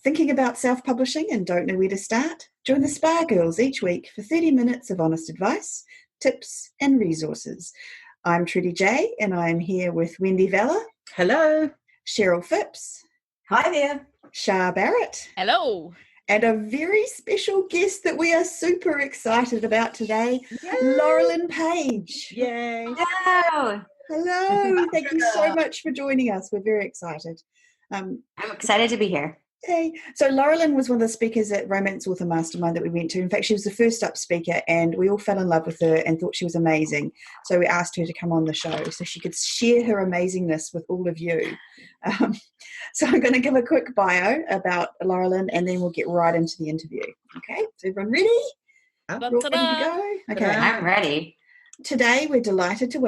Thinking about self-publishing and don't know where to start? Join the Spa Girls each week for 30 minutes of honest advice, tips and resources. I'm Trudy J, and I am here with Wendy Vella. Hello. Cheryl Phipps. Hi there. Shah Barrett. Hello. And a very special guest that we are super excited about today, Yay. Laurelin Page. Yay. Hello. Hello. Thank you so much for joining us. We're very excited. I'm excited to be here. Hey. So Laurelin was one of the speakers at Romance Author Mastermind that we went to. In fact, she was the first up speaker and we all fell in love with her and thought she was amazing. So we asked her to come on the show so she could share her amazingness with all of you. So I'm going to give a quick bio about Laurelin and then we'll get right into the interview. Okay, so everyone ready? We're all ready to go? Okay. I'm ready. Today, we're delighted to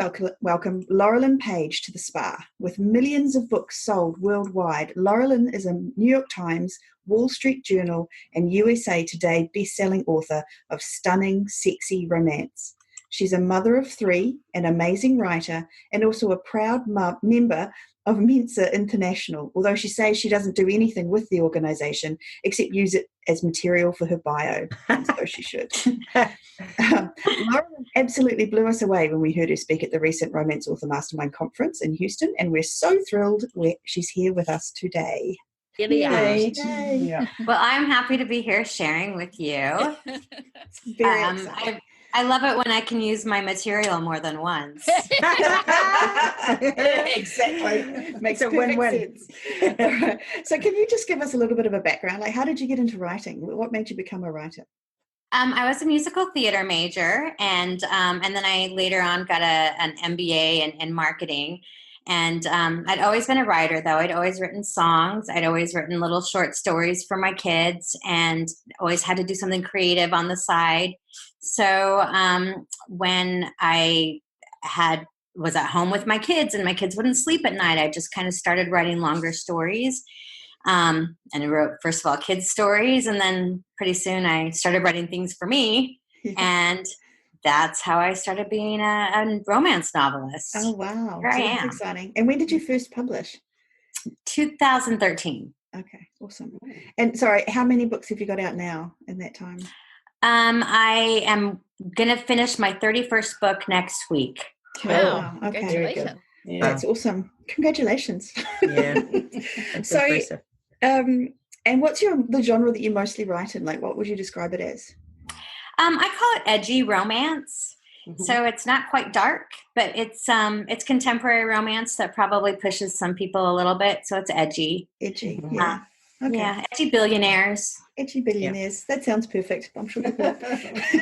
welcome Laurelin Page to the Spa. With millions of books sold worldwide, Laurelin is a New York Times, Wall Street Journal, and USA Today best-selling author of stunning, sexy romance. She's a mother of 3, an amazing writer, and also a proud member of Mensa International, although she says she doesn't do anything with the organisation except use it as material for her bio, so she should. Laurelin absolutely blew us away when we heard her speak at the recent Romance Author Mastermind Conference in Houston, and we're so thrilled she's here with us today. Yay. Yeah. Well, I'm happy to be here sharing with you. Very exciting. I love it when I can use my material more than once. Exactly. Makes a win-win. Sense. Right. So can you just give us a little bit of a background? Like, how did you get into writing? What made you become a writer? I was a musical theater major, and then I later on got an MBA in marketing. And I'd always been a writer, though. I'd always written songs. I'd always written little short stories for my kids and always had to do something creative on the side. So when I was at home with my kids and my kids wouldn't sleep at night, I just kind of started writing longer stories. And I wrote, first of all, kids' stories. And then pretty soon I started writing things for me. And that's how I started being a romance novelist. Oh, wow. Here I am. That's exciting. And when did you first publish? 2013. Okay, awesome. And sorry, how many books have you got out now in that time? I am going to finish my 31st book next week. Wow. Okay. Congratulations. Yeah. That's awesome. Congratulations. Yeah. So, and what's the genre that you mostly write in? Like, what would you describe it as? I call it edgy romance. Mm-hmm. So it's not quite dark, but it's contemporary romance that probably pushes some people a little bit. So it's edgy. Edgy, yeah. Okay. Yeah, edgy billionaires. Edgy billionaires. Yeah. That sounds perfect. I'm sure people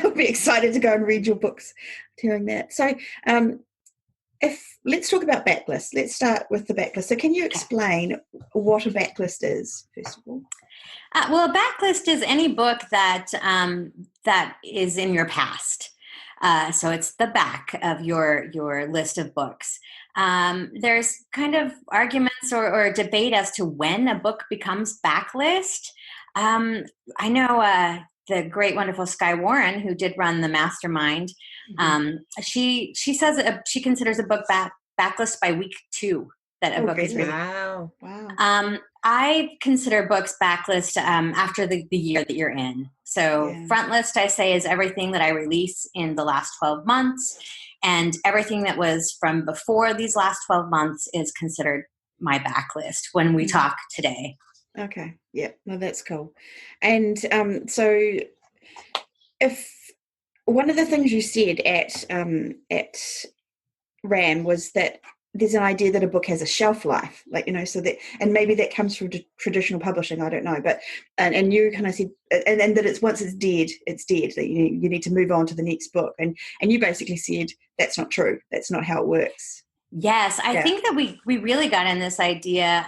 will be excited to go and read your books hearing that. So let's talk about Backlist. Let's start with the Backlist. So can you explain what a backlist is, first of all? Well, a backlist is any book that is in your past. So it's the back of your list of books. There's kind of arguments or debate as to when a book becomes backlist. I know the great, wonderful Skye Warren, who did run the mastermind. She says she considers a book backlist by week 2 that a book is released. Wow. I consider books backlist after the year that you're in. So front list, I say, is everything that I release in the last 12 months. And everything that was from before these last 12 months is considered my backlist when we talk today. Okay. Yeah. No, that's cool. And so if one of the things you said at RAM was that there's an idea that a book has a shelf life, like, so that, and maybe that comes from traditional publishing, I don't know, but, and you kind of said, and that once it's dead, that you need to move on to the next book. And you basically said, that's not true. That's not how it works. Yes, I think that we really got in this idea,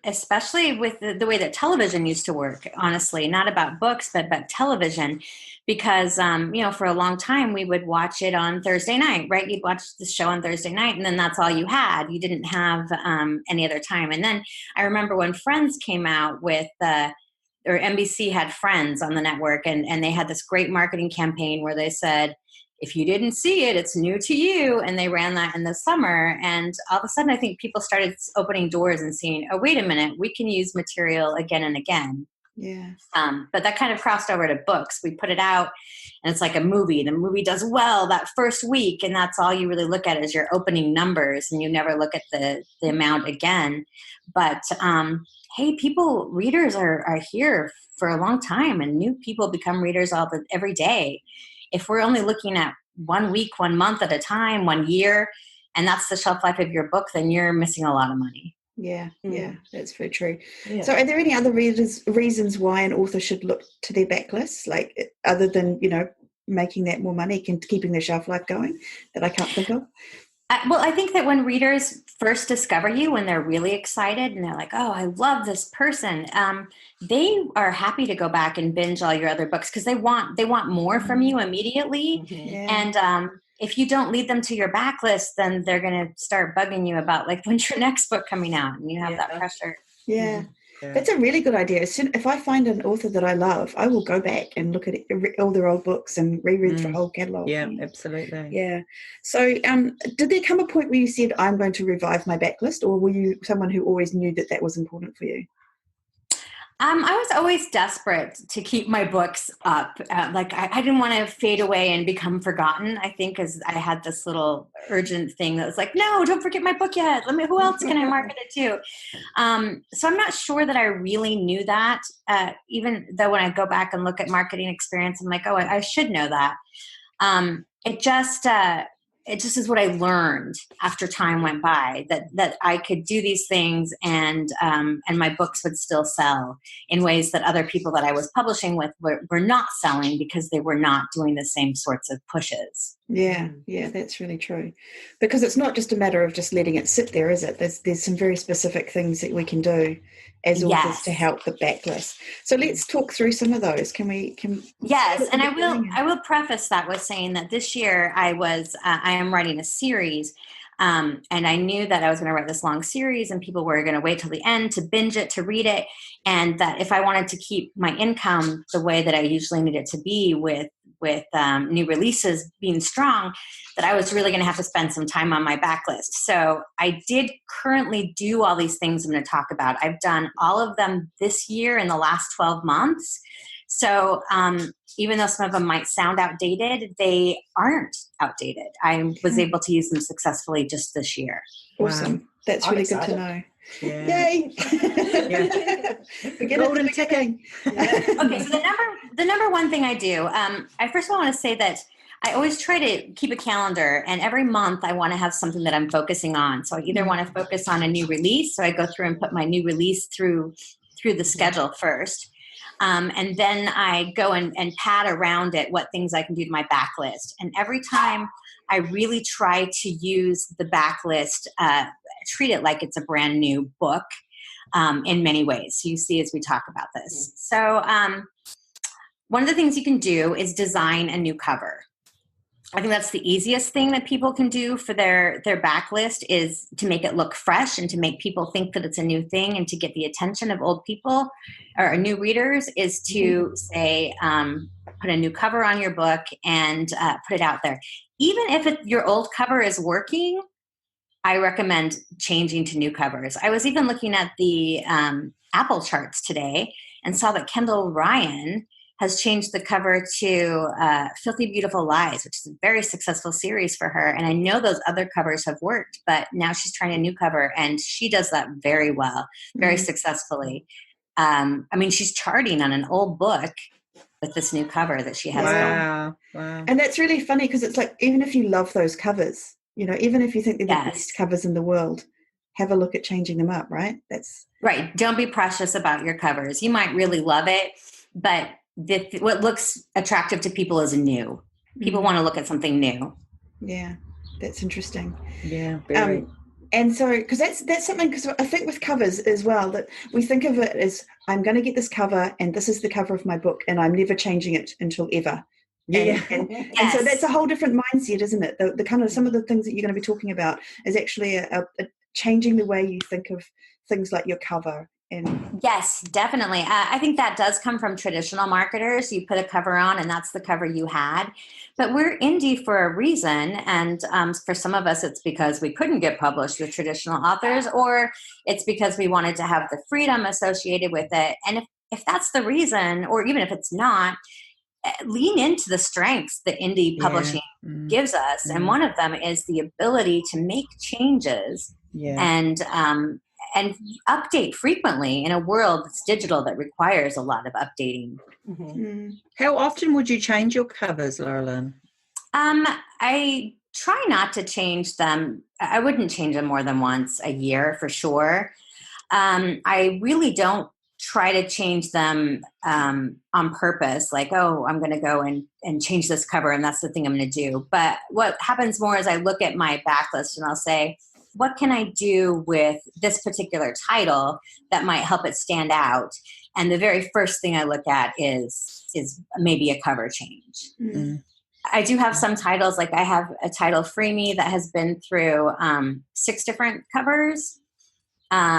especially with the way that television used to work, honestly, not about books, but about television, because, for a long time we would watch it on Thursday night, right? You'd watch the show on Thursday night and then that's all you had. You didn't have any other time. And then I remember when Friends came out or NBC had Friends on the network and they had this great marketing campaign where they said, if you didn't see it, it's new to you. And they ran that in the summer. And all of a sudden, I think people started opening doors and seeing, oh, wait a minute, we can use material again and again. Yeah. But that kind of crossed over to books. We put it out and it's like a movie. The movie does well that first week, and that's all you really look at is your opening numbers, and you never look at the amount again. But hey, readers are here for a long time, and new people become readers every day. If we're only looking at 1 week, 1 month at a time, 1 year, and that's the shelf life of your book, then you're missing a lot of money. Yeah, that's very true. Yeah. So are there any other reasons why an author should look to their backlist, like other than, making that more money and keeping their shelf life going, that I can't think of? Well, I think that when readers first discover you, when they're really excited and they're like, oh, I love this person, they are happy to go back and binge all your other books because they want more from you immediately. Yeah. And if you don't lead them to your backlist, then they're going to start bugging you about like, when's your next book coming out? And you have that pressure. Yeah. That's a really good idea. If I find an author that I love, I will go back and look at all their old books and reread the whole catalogue. Yeah, absolutely. Yeah. So did there come a point where you said, I'm going to revive my backlist, or were you someone who always knew that was important for you? I was always desperate to keep my books up. I didn't want to fade away and become forgotten. I think as I had this little urgent thing that was like, no, don't forget my book yet. Who else can I market it to? So I'm not sure that I really knew that. Even though when I go back and look at marketing experience, I'm like, oh, I should know that. It just is what I learned after time went by, that I could do these things and my books would still sell in ways that other people that I was publishing with were not selling because they were not doing the same sorts of pushes. Yeah, that's really true. Because it's not just a matter of just letting it sit there, is it? There's some very specific things that we can do as authors to help the backlist. So let's talk through some of those. Yes, and I will preface that with saying that this year I am writing a series, and I knew that I was going to write this long series and people were going to wait till the end to binge it, to read it, and that if I wanted to keep my income the way that I usually need it to be with new releases being strong, that I was really going to have to spend some time on my backlist. So I did currently do all these things I'm going to talk about. I've done all of them this year in the last 12 months. So even though some of them might sound outdated, they aren't outdated. I was able to use them successfully just this year. Awesome. Wow. That's really good to know. Yeah. Yay! Golden ticking. Okay, so the number one thing I do, I first of all want to say that I always try to keep a calendar, and every month I want to have something that I'm focusing on. So I either want to focus on a new release, so I go through and put my new release through the schedule first. And then I go and pad around it what things I can do to my backlist. And every time I really try to use the backlist, treat it like it's a brand new book in many ways. So you see as we talk about this. So one of the things you can do is design a new cover. I think that's the easiest thing that people can do for their backlist, is to make it look fresh and to make people think that it's a new thing, and to get the attention of old people or new readers is to say, put a new cover on your book and put it out there. Even if your old cover is working, I recommend changing to new covers. I was even looking at the Apple charts today and saw that Kendall Ryan has changed the cover to Filthy Beautiful Lies, which is a very successful series for her. And I know those other covers have worked, but now she's trying a new cover, and she does that very well, very successfully. She's charting on an old book with this new cover that she has. Wow. And that's really funny, because it's like, even if you love those covers, even if you think they're the best covers in the world, have a look at changing them up, right? That's right. Don't be precious about your covers. You might really love it, but what looks attractive to people is new. People want to look at something new. Yeah, that's interesting. Yeah, very. And so, because that's something, because I think with covers as well, that we think of it as, I'm going to get this cover, and this is the cover of my book, and I'm never changing it until ever. Yeah. And so that's a whole different mindset, isn't it? The kind of, some of the things that you're going to be talking about is actually a changing the way you think of things like your cover. Yes, definitely. I think that does come from traditional marketers. You put a cover on and that's the cover you had. But we're indie for a reason. And for some of us, it's because we couldn't get published with traditional authors, or it's because we wanted to have the freedom associated with it. And if that's the reason, or even if it's not, lean into the strengths that indie publishing gives us. And one of them is the ability to make changes and update frequently in a world that's digital that requires a lot of updating. How often would you change your covers, Laurelin? I try not to change them. I wouldn't change them more than once a year for sure. I really don't try to change them on purpose, like, oh, I'm going to go and change this cover and that's the thing I'm going to do. But what happens more is I look at my backlist and I'll say, what can I do with this particular title that might help it stand out? And the very first thing I look at is maybe a cover change. I do have some titles, like I have a title, Free Me, that has been through 6 different covers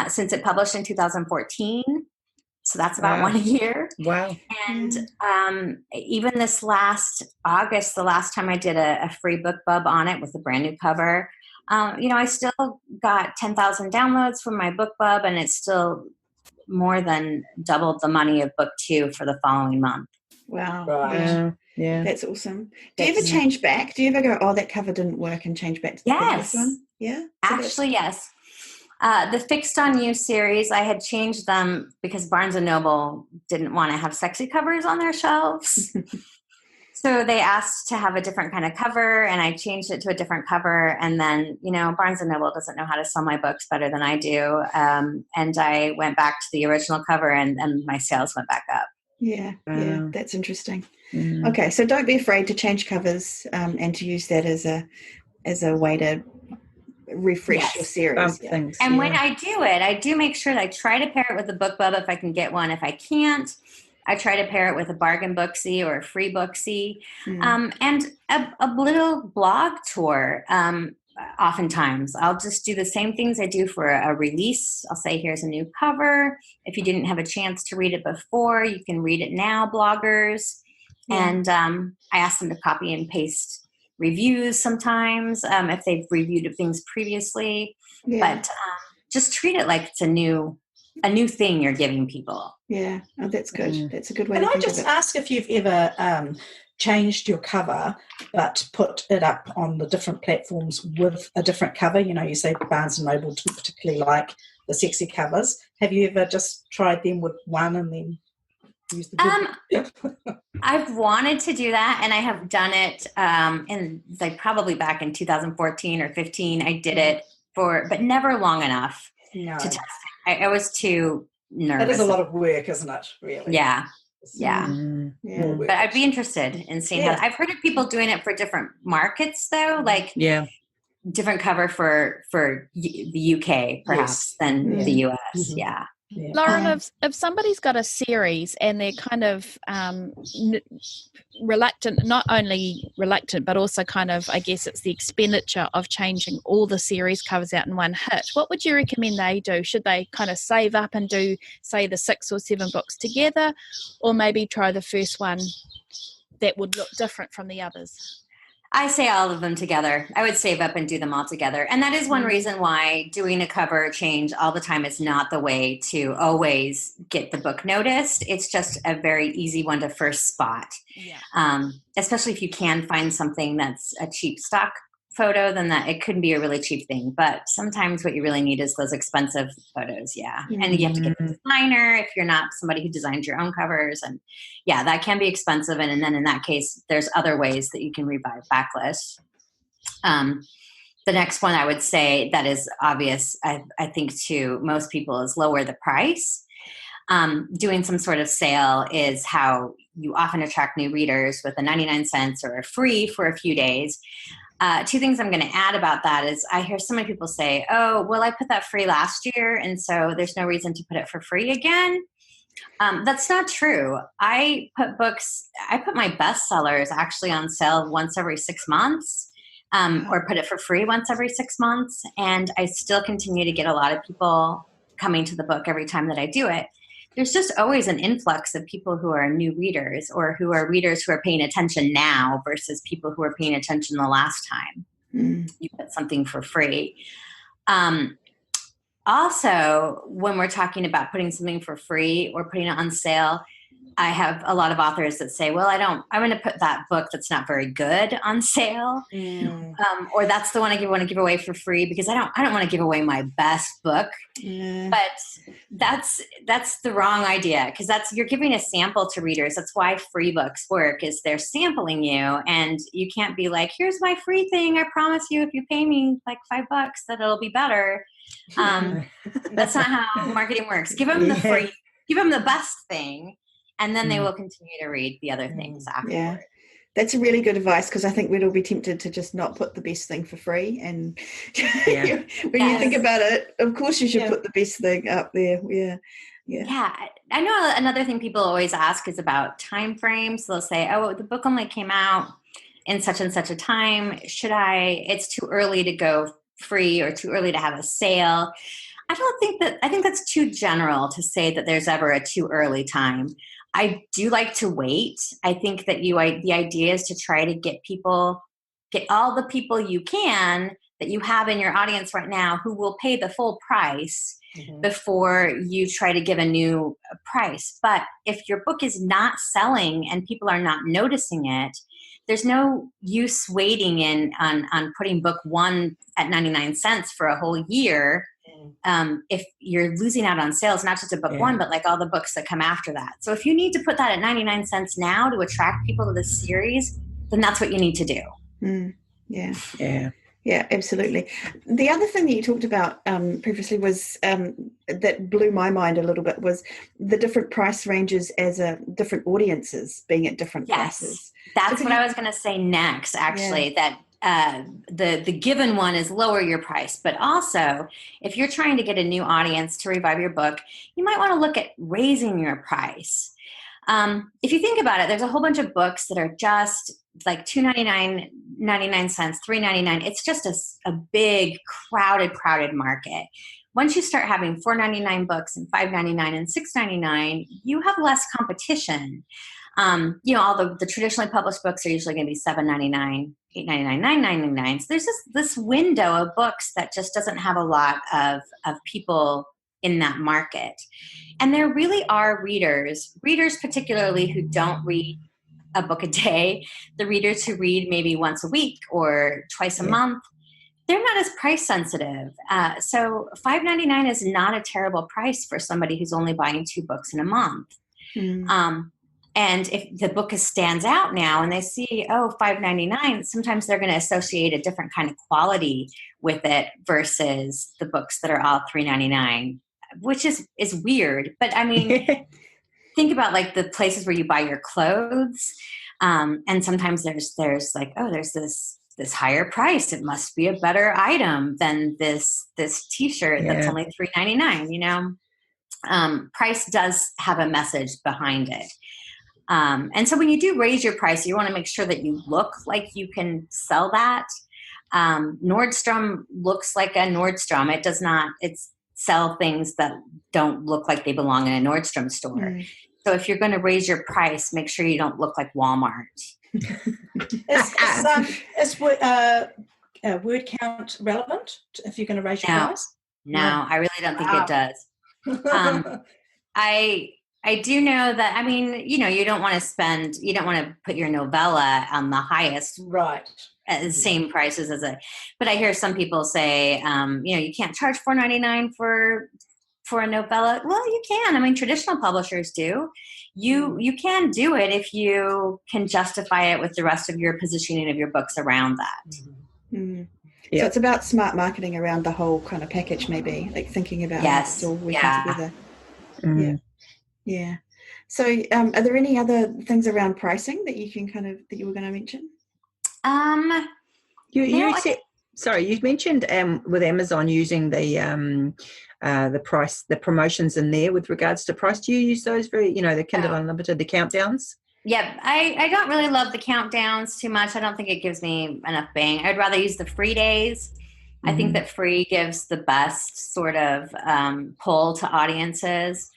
since it published in 2014. So that's about one a year. Wow. And even this last August, the last time I did a free book bub on it with a brand new cover, I still got 10,000 downloads from my book bub, and it's still more than doubled the money of book 2 for the following month. Wow. Right. Yeah. That's awesome. Do you ever change back? Do you ever go, oh, that cover didn't work, and change back to the previous one? Yeah. Actually, yes. The Fixed on You series, I had changed them because Barnes & Noble didn't want to have sexy covers on their shelves. So they asked to have a different kind of cover, and I changed it to a different cover. And then, Barnes & Noble doesn't know how to sell my books better than I do. And I went back to the original cover, and my sales went back up. Yeah, that's interesting. Okay, so don't be afraid to change covers and to use that as a way to refresh your series. Things, and when I do it, I do make sure that I try to pair it with a book bub if I can get one. If I can't, I try to pair it with a bargain booksy or a free booksy, and a little blog tour. Oftentimes, I'll just do the same things I do for a release. I'll say, here's a new cover. If you didn't have a chance to read it before, you can read it now, bloggers. And I ask them to copy and paste reviews sometimes if they've reviewed things previously. But just treat it like it's a new thing you're giving people. Yeah, oh, that's good. That's a good way. Can to I think just of it. ask if you've ever changed your cover but put it up on the different platforms with a different cover? You say Barnes & Noble didn't particularly like the sexy covers. Have you ever just tried them with one and then used the good? I've wanted to do that, and I have done it in probably back in 2014 or 15. I did it but never long enough to test it. I was too nervous. That is a lot of work, isn't it, really? Yeah. But I'd be interested in seeing how. I've heard of people doing it for different markets, though, different cover for the UK perhaps than the US. Lauren, if somebody's got a series and they're kind of reluctant, not only reluctant, but also kind of, I guess it's the expenditure of changing all the series covers out in one hit, what would you recommend they do? Should they kind of save up and do, say, the 6 or 7 books together, or maybe try the first one that would look different from the others? I say all of them together. I would save up and do them all together. And that is one reason why doing a cover change all the time is not the way to always get the book noticed. It's just a very easy one to first spot. Especially if you can find something that's a cheap stock photo, then that it couldn't be a really cheap thing. But sometimes what you really need is those expensive photos. And you have to get a designer if you're not somebody who designs your own covers. And that can be expensive. And then in that case, there's other ways that you can revive Backlist. The next one I would say that is obvious, I think, to most people is lower the price. Doing some sort of sale is how you often attract new readers with a 99 cents or a free for a few days. 2 things I'm going to add about that is I hear so many people say, oh, well, I put that free last year, and so there's no reason to put it for free again. That's not true. I put my bestsellers actually on sale once every 6 months, or put it for free once every 6 months. And I still continue to get a lot of people coming to the book every time that I do it. There's just always an influx of people who are new readers, or who are readers who are paying attention now versus people who are paying attention the last time you put something for free. also, when we're talking about putting something for free or putting it on sale, I have a lot of authors that say, well, I'm going to put that book that's not very good on sale. Or that's the one I want to give away for free because I don't want to give away my best book. But that's the wrong idea, because you're giving a sample to readers. That's why free books work, is they're sampling you, and you can't be like, here's my free thing. I promise you, if you pay me like $5, that it'll be better. That's not how marketing works. Give them the free, give them the best thing, and then they will continue to read the other things afterwards. Yeah. That's really good advice, because I think we'd all be tempted to just not put the best thing for free. And when you think about it, of course you should put the best thing up there. Yeah. I know another thing people always ask is about time frames. They'll say, oh, the book only came out in such and such a time. It's too early to go free or too early to have a sale. I think that's too general to say that there's ever a too early time. I do like to wait. I think that the idea is to try to get all the people you can that you have in your audience right now who will pay the full price before you try to give a new price. But if your book is not selling and people are not noticing it, there's no use waiting on putting book one at 99 cents for a whole year. If you're losing out on sales, not just a book one, but like all the books that come after that. So if you need to put that at 99 cents now to attract people to this series, then that's what you need to do. Yeah, absolutely. The other thing that you talked about previously was that blew my mind a little bit was the different price ranges as different audiences being at different prices. That's what I was going to say next, actually, that the given one is lower your price. But also, if you're trying to get a new audience to revive your book, you might want to look at raising your price. If you think about it, there's a whole bunch of books that are just like $2.99, 99 cents, $3.99. It's just a big, crowded market. Once you start having $4.99 books and $5.99 and $6.99, you have less competition. All the traditionally published books are usually going to be $7.99, $8.99, $9.99. So there's this window of books that just doesn't have a lot of people in that market. And there really are readers particularly who don't read a book a day, the readers who read maybe once a week or twice a month, they're not as price sensitive. So $5.99 is not a terrible price for somebody who's only buying 2 books in a month. And if the book stands out now and they see, $5.99, sometimes they're going to associate a different kind of quality with it versus the books that are all $3.99, which is weird. But I mean, think about like the places where you buy your clothes. And sometimes there's like, there's this higher price. It must be a better item than this t-shirt that's only $3.99, price does have a message behind it. And so when you do raise your price, you want to make sure that you look like you can sell that. Nordstrom looks like a Nordstrom. It does not, sell things that don't look like they belong in a Nordstrom store. So if you're going to raise your price, make sure you don't look like Walmart. Is word count relevant if you're going to raise your price? No, I really don't think it does. I do know that, I mean, you don't want to put your novella on the highest, right? At the same prices but I hear some people say, you can't charge $4.99 for a novella. Well, you can. I mean, traditional publishers do. You can do it if you can justify it with the rest of your positioning of your books around that. So it's about smart marketing around the whole kind of package, maybe, like thinking about how it's all working together. Yeah. So are there any other things around pricing that you were going to mention? You mentioned with Amazon using the price, the promotions in there with regards to price. Do you use those the Kindle Unlimited, the countdowns? Yeah, I don't really love the countdowns too much. I don't think it gives me enough bang. I'd rather use the free days. I think that free gives the best sort of pull to audiences.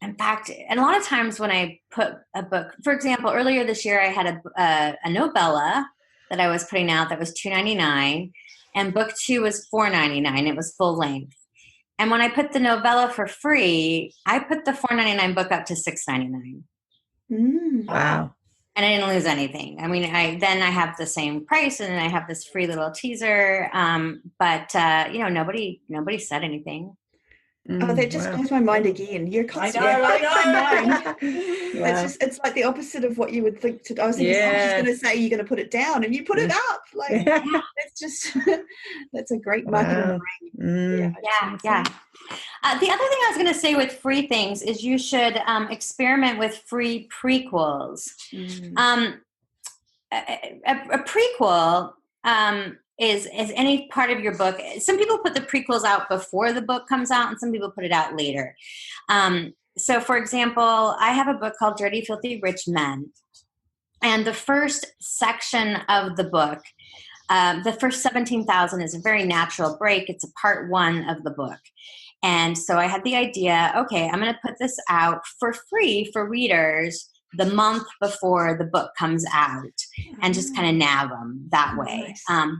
In fact, and a lot of times when I put a book, for example, earlier this year, I had a novella that I was putting out that was $2.99, and book 2 was $4.99. It was full length. And when I put the novella for free, I put the $4.99 book up to $6.99. Wow. And I didn't lose anything. I mean, I have the same price, and I have this free little teaser. But nobody said anything. Oh, that just blows my mind again. You're constantly I blowing my mind. Wow. It's like the opposite of what you would think. I was thinking, I was just going to say you're going to put it down, and you put it up. Like it's just that's a great marketing. Yeah. The other thing I was going to say with free things is you should experiment with free prequels. A prequel is any part of your book. Some people put the prequels out before the book comes out, and some people put it out later. So, for example, I have a book called Dirty, Filthy, Rich Men. And the first section of the book, the first 17,000 is a very natural break. It's a part one of the book. And so I had the idea, okay, I'm going to put this out for free for readers the month before the book comes out and just kind of nab them that way. Nice.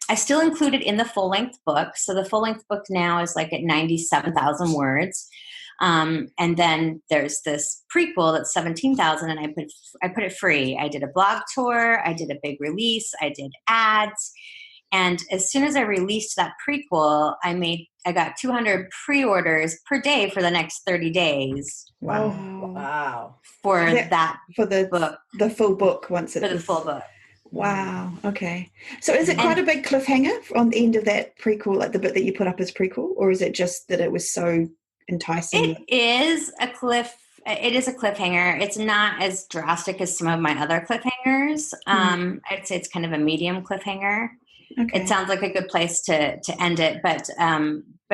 I still include it in the full-length book. So the full-length book now is like at 97,000 words. And then there's this prequel that's 17,000, and I put it free. I did a blog tour. I did a big release. I did ads. And as soon as I released that prequel, I got 200 pre-orders per day for the next 30 days. Wow. For the book. The full book once For the full book. Wow. Okay. So is it quite a big cliffhanger on the end of that prequel, like the bit that you put up as prequel, or is it just that it was so enticing? It is a cliffhanger. It's not as drastic as some of my other cliffhangers. I'd say it's kind of a medium cliffhanger. Okay. It sounds like a good place to end it, but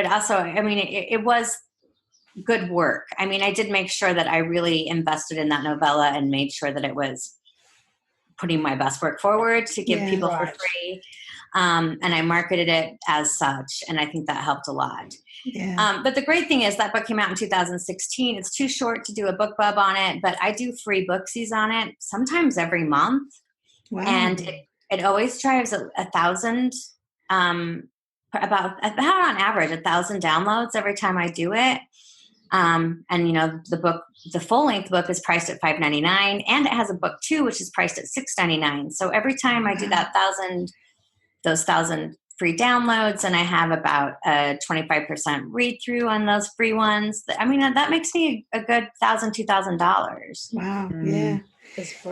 also, I mean, it was good work. I mean, I did make sure that I really invested in that novella and made sure that it was putting my best work forward to give people for free. And I marketed it as such, and I think that helped a lot. Yeah. But the great thing is that book came out in 2016. It's too short to do a book club on it, but I do free booksies on it, sometimes every month. Wow. And it always drives 1,000, about on average 1,000 downloads every time I do it. And the full length book is priced at $5.99, and it has a book too, which is priced at $6.99. So every time I do those 1,000 free downloads, and I have about a 25% read through on those free ones. I mean, that makes me a good $1,000, $2,000. Wow. Yeah.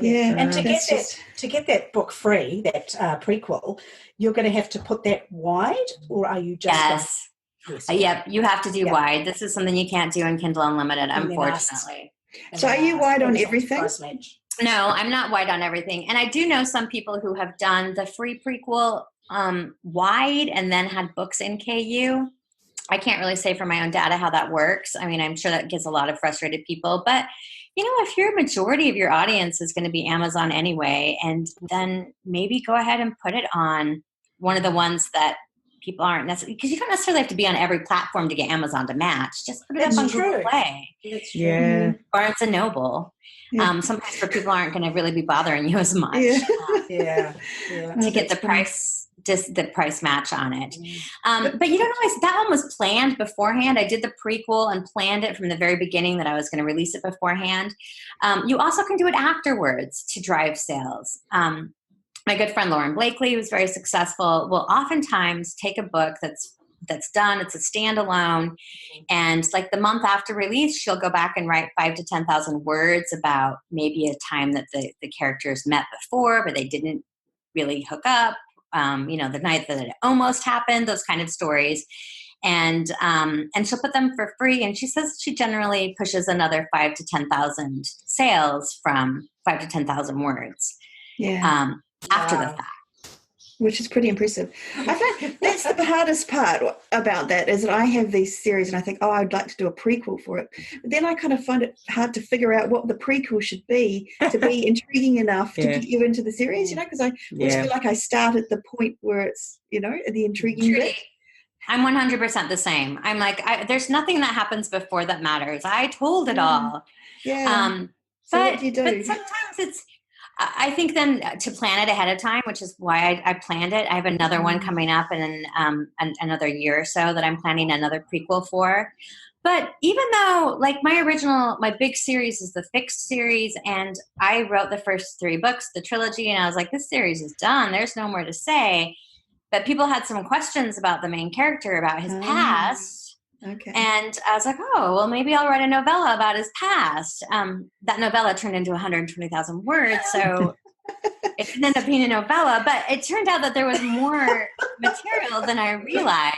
Yeah, and to get that book free, that prequel, you're going to have to put that wide, or are you just? Yes. Yep, you have to do wide. This is something you can't do in Kindle Unlimited, unfortunately. So are you wide on everything? No, I'm not wide on everything. And I do know some people who have done the free prequel wide and then had books in KU. I can't really say for my own data how that works. I mean, I'm sure that gets a lot of frustrated people. But, if your majority of your audience is going to be Amazon anyway, and then maybe go ahead and put it on one of the ones that people aren't necessarily, because you don't necessarily have to be on every platform to get Amazon to match. Just put it up on Google Play. That's true. Yeah. Barnes and Noble. Sometimes where people aren't going to really be bothering you as much. To get the price match on it. But you don't always, that one was planned beforehand. I did the prequel and planned it from the very beginning that I was going to release it beforehand. You also can do it afterwards to drive sales. My good friend Lauren Blakely, who's very successful, will oftentimes take a book that's done, it's a standalone, and like the month after release, she'll go back and write 5,000 to 10,000 words about maybe a time that the characters met before, but they didn't really hook up. The night that it almost happened, those kind of stories. And she'll put them for free. And she says she generally pushes another 5,000 to 10,000 sales from 5,000 to 10,000 words. Yeah. After the fact. Which is pretty impressive. I think that's the hardest part about that, is that I have these series and I think, I'd like to do a prequel for it. But then I kind of find it hard to figure out what the prequel should be to be intriguing enough to get you into the series, because I always feel like I start at the point where it's, the intriguing bit. I'm 100% the same. I'm like, there's nothing that happens before that matters. I told it all. Yeah. So what do you do? But sometimes it's, I think then to plan it ahead of time, which is why I planned it. I have another one coming up in another year or so that I'm planning another prequel for. But even though, like, my big series is the Fixed series, and I wrote the first 3 books, the trilogy, and I was like, this series is done. There's no more to say. But people had some questions about the main character, about his past. Okay. And I was like, oh, well, maybe I'll write a novella about his past. That novella turned into 120,000 words, so it didn't end up being a novella. But it turned out that there was more material than I realized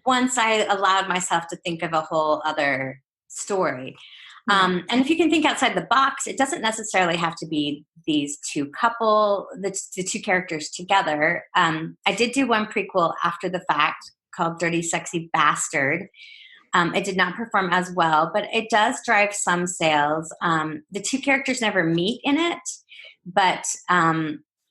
once I allowed myself to think of a whole other story. And if you can think outside the box, it doesn't necessarily have to be these two the 2 characters together. I did do one prequel after the fact called Dirty Sexy Bastard. It did not perform as well, but it does drive some sales. The 2 characters never meet in it, but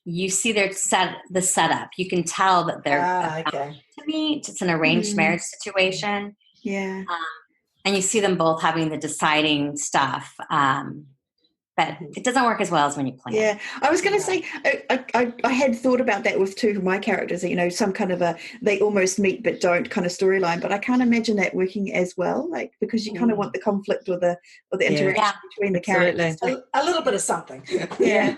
you see the setup. You can tell that they're to meet. It's an arranged marriage situation. Yeah. And you see them both having the deciding stuff. But it doesn't work as well as when you plan. Yeah, I was going to say, I had thought about that with 2 of my characters, you know, some kind of they almost meet but don't kind of storyline, but I can't imagine that working as well, like, because you kind of want the conflict or the interaction between the characters. A little bit of something. Yeah.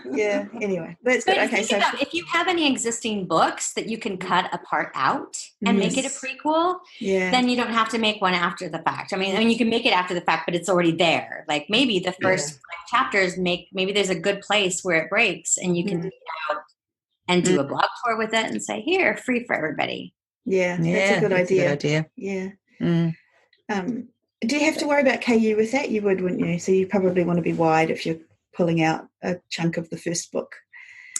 Anyway, that's good. Okay, so if you have any existing books that you can cut a part out and make it a prequel, then you don't have to make one after the fact. I mean, you can make it after the fact, but it's already there. Like maybe the first 5 chapters maybe there's a good place where it breaks and you can take it out and do a blog tour with it and say, here, free for everybody. That's a good idea. Yeah. Do you have to worry about KU with that? You would, wouldn't you? So you probably want to be wide if you're pulling out a chunk of the first book.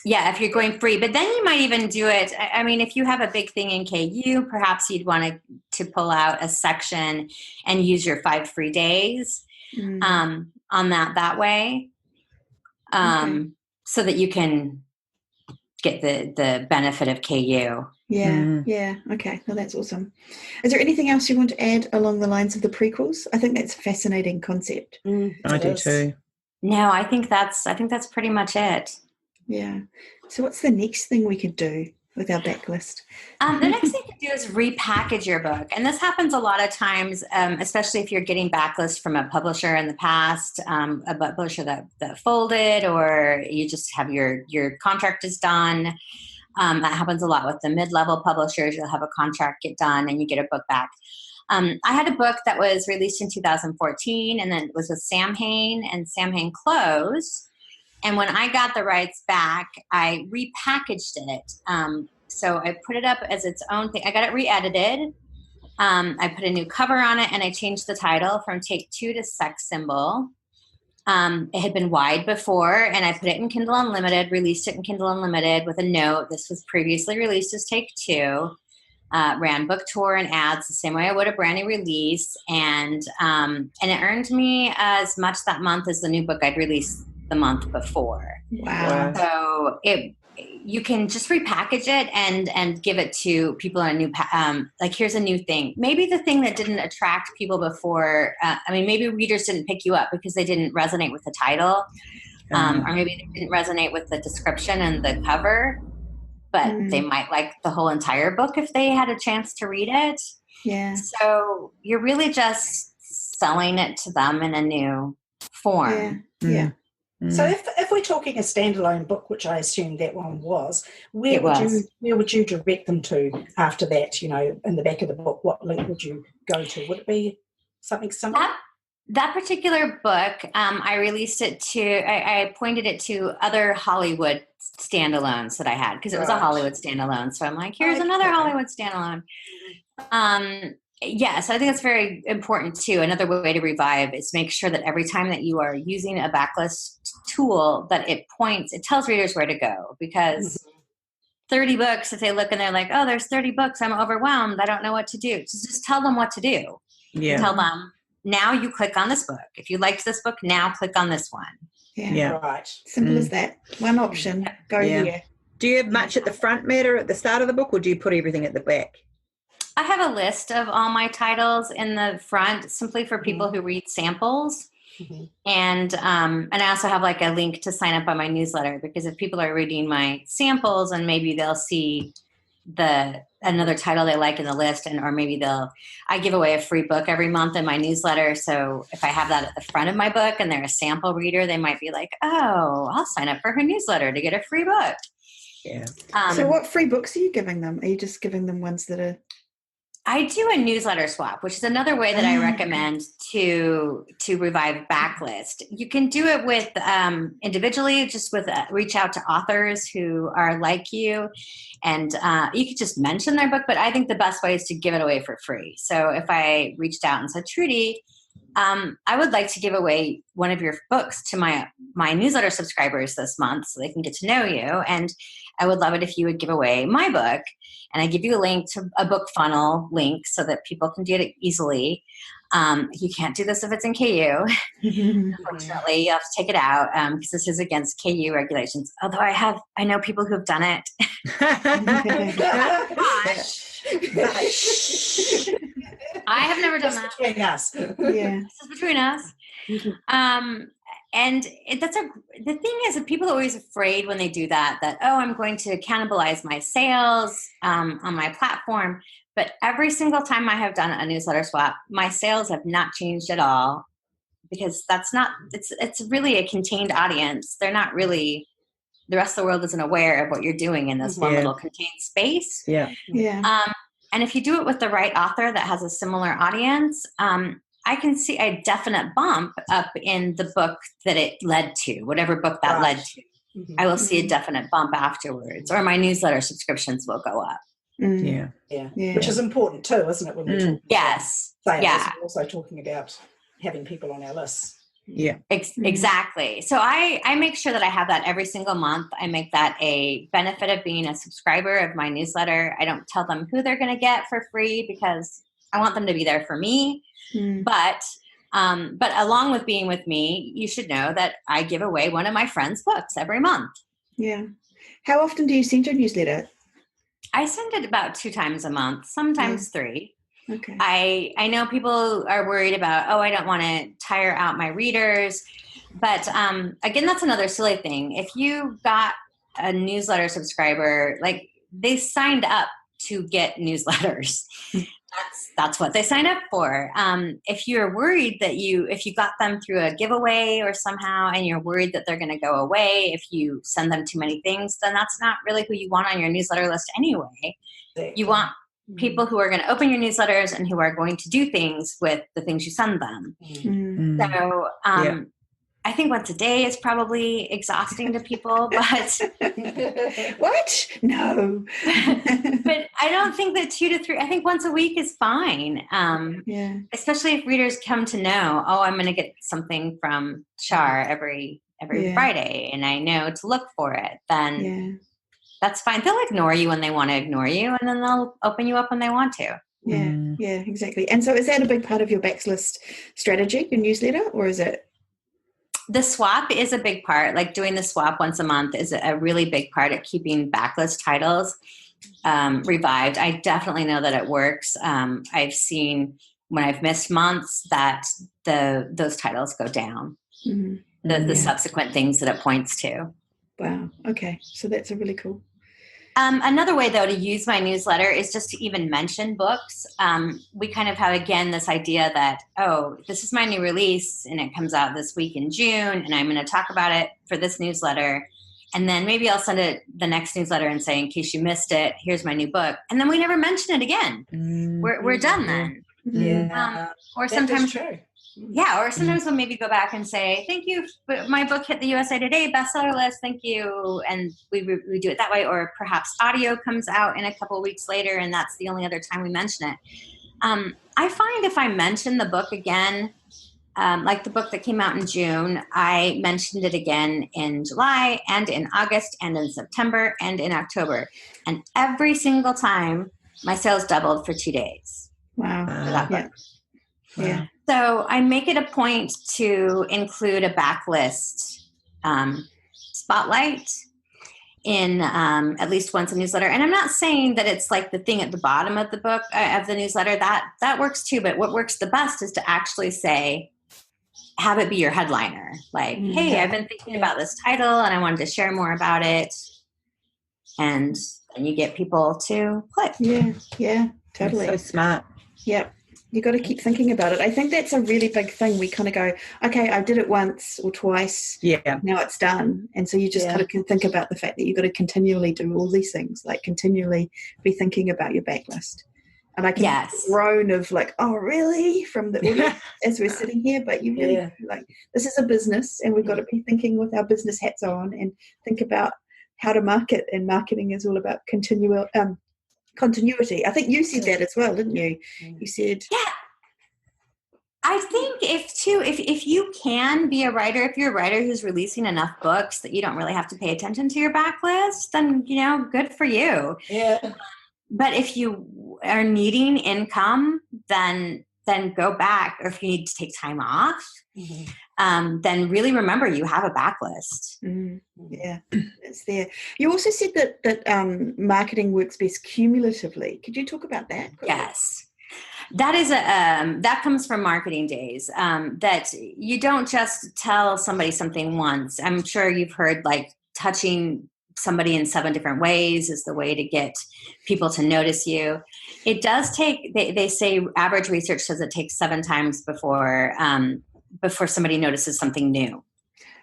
Yeah, if you're going free. But then you might even do it. I mean, if you have a big thing in KU, perhaps you'd want to pull out a section and use your 5 free days on that way. So that you can get the benefit of KU. Yeah. Okay. Well, that's awesome. Is there anything else you want to add along the lines of the prequels? I think that's a fascinating concept. I do too. No, I think that's pretty much it. Yeah. So what's the next thing we could do with our backlist? The next thing to do is repackage your book. And this happens a lot of times, especially if you're getting backlist from a publisher in the past, a publisher that folded, or you just have your contract is done. That happens a lot with the mid-level publishers. You'll have a contract get done and you get a book back. I had a book that was released in 2014, and then it was with Sam Hain, and Sam Hain closed. And when I got the rights back, I repackaged it. So I put it up as its own thing. I got it re-edited. I put a new cover on it, and I changed the title from Take 2 to Sex Symbol. It had been wide before, and I put it in Kindle Unlimited, released it in Kindle Unlimited with a note. This was previously released as Take 2. Ran book tour and ads the same way I would a brand new release. And it earned me as much that month as the new book I'd released the month before. Wow. So you can just repackage it and give it to people in a new like, here's a new thing. Maybe the thing that didn't attract people before, maybe readers didn't pick you up because they didn't resonate with the title, or maybe they didn't resonate with the description and the cover, but they might like the whole entire book if they had a chance to read it. Yeah. So you're really just selling it to them in a new form. Yeah. So if we're talking a standalone book, which I assume that one was, where would you direct them to after that? You know, in the back of the book, what link would you go to? Would it be something similar? That particular book, I released it to, I pointed it to other Hollywood standalones that I had, because it was a Hollywood standalone. So I'm like, here's another Hollywood standalone. Yes, I think that's very important too. Another way to revive is make sure that every time that you are using a backlist tool, that it tells readers where to go, because 30 books, if they look and they're like, oh, there's 30 books, I'm overwhelmed, I don't know what to do. Just tell them what to do. Yeah. Tell them, now you click on this book. If you liked this book, now click on this one. Yeah. Right. Simple as that. One option. Go here. Do you have much at the front matter at the start of the book, or do you put everything at the back? I have a list of all my titles in the front, simply for people who read samples. And I also have like a link to sign up on my newsletter, because if people are reading my samples and maybe they'll see another title they like in the list, or maybe I give away a free book every month in my newsletter. So if I have that at the front of my book and they're a sample reader, they might be like, oh, I'll sign up for her newsletter to get a free book. Yeah. So what free books are you giving them? Are you just giving them ones that are... I do a newsletter swap, which is another way that I recommend to revive Backlist. You can do it with individually, just with reach out to authors who are like you, and you could just mention their book. But I think the best way is to give it away for free. So if I reached out and said, Trudy, I would like to give away one of your books to my newsletter subscribers this month so they can get to know you, and I would love it if you would give away my book. And I give you a link to a book funnel link so that people can get it easily. You can't do this if it's in KU. Unfortunately, you have to take it out because this is against KU regulations. Although I know people who have done it. I have never done that. Between us. Yeah. This is between us. And the thing is that people are always afraid when they do that, oh, I'm going to cannibalize my sales on my platform. But every single time I have done a newsletter swap, my sales have not changed at all, because it's really a contained audience. They're not really, the rest of the world isn't aware of what you're doing in this one little contained space. Yeah. And if you do it with the right author that has a similar audience, I can see a definite bump up in the book that it led to, whatever book that led to. I will see a definite bump afterwards, or my newsletter subscriptions will go up. Yeah. Which is important too, isn't it? When we're talking about sales, we're also talking about having people on our lists. Yeah. Exactly. So I make sure that I have that every single month. I make that a benefit of being a subscriber of my newsletter. I don't tell them who they're going to get for free, because I want them to be there for me. But along with being with me, you should know that I give away one of my friends' books every month. Yeah. How often do you send your newsletter? I send it about 2 times a month, sometimes 3. Okay. I know people are worried about, I don't want to tire out my readers. But again, that's another silly thing. If you got a newsletter subscriber, like, they signed up to get newsletters. That's what they sign up for. If you're worried that if you got them through a giveaway or somehow, and you're worried that they're going to go away if you send them too many things, then that's not really who you want on your newsletter list anyway. You want people who are going to open your newsletters and who are going to do things with the things you send them. So I think once a day is probably exhausting to people, but what? No. But I don't think that 2 to 3, I think once a week is fine. Especially if readers come to know, I'm going to get something from Char every Friday, and I know to look for it, then that's fine. They'll ignore you when they want to ignore you, and then they'll open you up when they want to. Yeah, exactly. And so is that a big part of your Backlist strategy, your newsletter, or is it? The swap is a big part. Like, doing the swap once a month is a really big part of keeping Backlist titles revived. I definitely know that it works. I've seen when I've missed months that those titles go down. The subsequent things that it points to. Wow. Okay. So that's a really cool. Another way, though, to use my newsletter is just to even mention books. We kind of have, again, this idea that, this is my new release and it comes out this week in June, and I'm going to talk about it for this newsletter. And then maybe I'll send it the next newsletter and say, in case you missed it, here's my new book. And then we never mention it again. We're done then. Yeah. Or sometimes, true. Yeah, or sometimes we'll maybe go back and say, thank you, my book hit the USA Today bestseller list, thank you, and we do it that way. Or perhaps audio comes out in a couple of weeks later, and that's the only other time we mention it. I find if I mention the book again, like the book that came out in June, I mentioned it again in July, and in August, and in September, and in October. And every single time, my sales doubled for 2 days. Wow. For that book. Yeah. So I make it a point to include a backlist spotlight in at least once a newsletter. And I'm not saying that it's like the thing at the bottom of the book, of the newsletter. That works too. But what works the best is to actually say, have it be your headliner. Like, hey, I've been thinking about this title and I wanted to share more about it. And then you get people to click. Yeah, totally. That's so smart. Yeah. You got to keep thinking about it. I think that's a really big thing. We kind of go, okay, I did it once or twice. Yeah. Now it's done. And so you just kind of can think about the fact that you've got to continually do all these things, like continually be thinking about your backlist. And I can groan of like, oh, really? From the audience as we're sitting here. But you really like, this is a business and we've got to be thinking with our business hats on and think about how to market. And marketing is all about continuity. I think you said that as well, didn't you? You said, I think if you can be a writer, if you're a writer who's releasing enough books that you don't really have to pay attention to your backlist, then good for you. Yeah. But if you are needing income, then go back. Or if you need to take time off, then really remember you have a backlist. Yeah, it's there. You also said that marketing works best cumulatively. Could you talk about that? Yes. That is that comes from marketing days, that you don't just tell somebody something once. I'm sure you've heard like touching somebody in 7 different ways is the way to get people to notice you. It does take, they say average research says it takes 7 times before somebody notices something new.